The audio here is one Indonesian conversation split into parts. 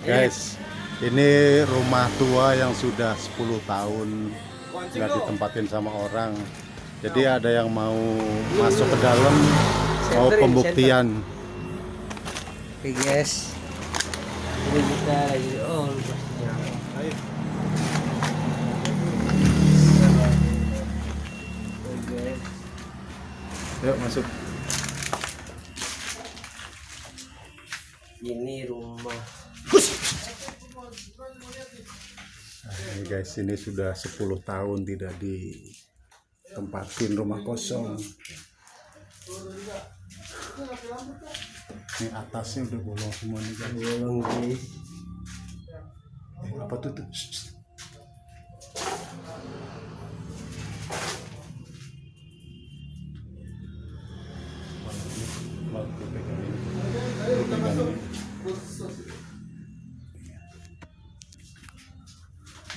Guys, ini rumah tua yang sudah 10 tahun nggak ditempatin sama orang. Jadi ada yang mau masuk ke dalam, mau pembuktian. Oke guys, ini kita lagi lupa nyala. Oke guys, Yuk masuk. ini rumah. Nah, ini guys, ini sudah 10 tahun tidak ditempatin, rumah kosong. Ini atasnya udah bolong semua nih guys. Bolong guys. Apa tuh?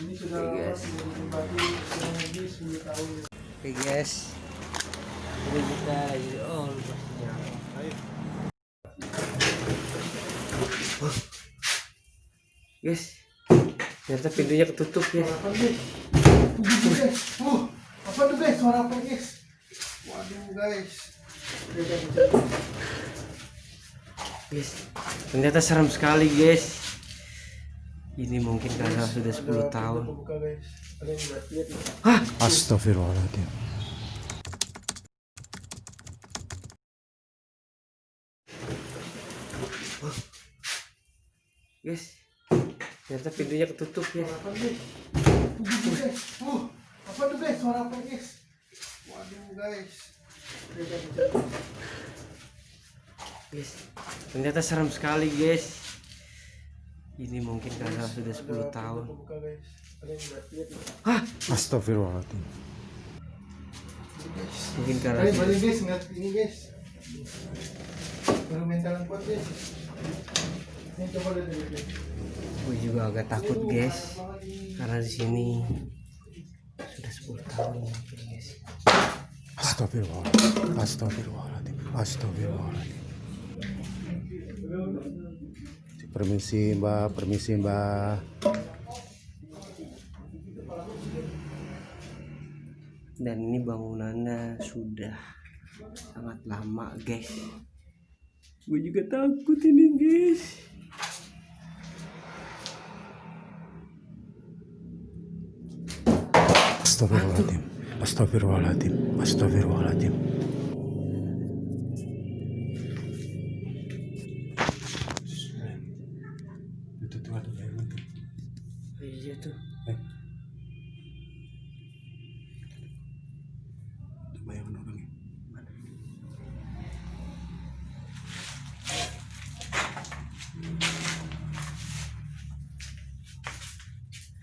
Ini sudah ditempati kurang lebih 10 tahun. Oke guys, ini kita lagi lupa nyala. Guys, ternyata pintunya ketutup ya. Apa guys? Apa tuh guys? Suara apa guys? Waduh guys. Guys, ternyata serem sekali guys. Ini mungkin karena sudah 10 tahun. Buka guys. Ada yang nggak lihat nih. Hah? Astagfirullahaladzim. Guys, ternyata pintunya ketutup ya. Apa guys? Guys. Apa tuh guys? Suara apa guys? Waduh guys. Guys, ternyata serem sekali guys. Ini mungkin karena sudah 10 tahun. Buka guys. Ada yang nggak lihat nih. Hah? Astagfirullahaladzim. Mungkin karena Balik guys, ngeliat ini guys. Baru mental kuat guys. Ini coba lihat guys. gue juga agak takut guys, karena di sini sudah 10 tahun mungkin guys. Astagfirullahaladzim. Astagfirullahaladzim. Astagfirullahaladzim. Permisi mbak, permisi mbak. Dan ini bangunannya sudah sangat lama guys. Gue juga takut ini guys. Astagfirullahaladzim. Astagfirullahaladzim. Astagfirullahaladzim. Itu tuh ada bayangan tuh. Iya tuh. Ada bayangan orangnya.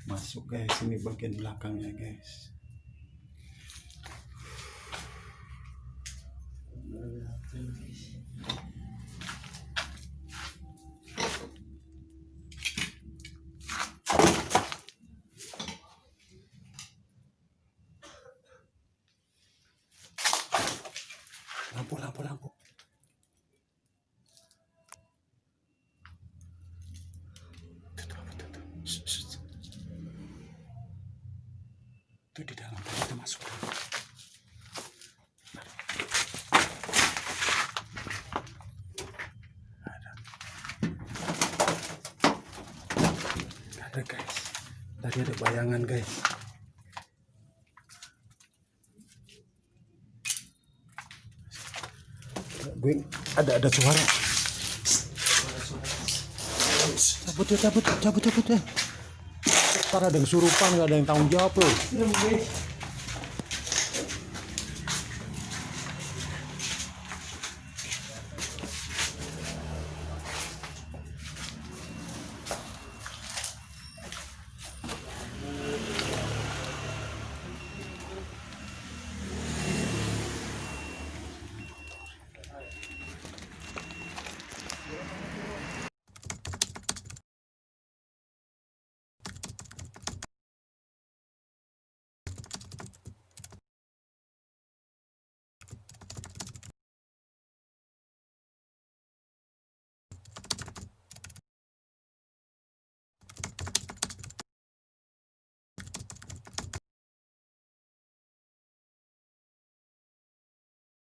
Masuk guys, ini bagian belakangnya guys. Lampu, lampu, lampu. Itu di dalam, kita masuk. Ada guys, tadi ada bayangan guys. Gue ada suara. Cabut ya, cabut ya. Ntar ada yang kesurupan, nggak ada yang tanggung jawab loh.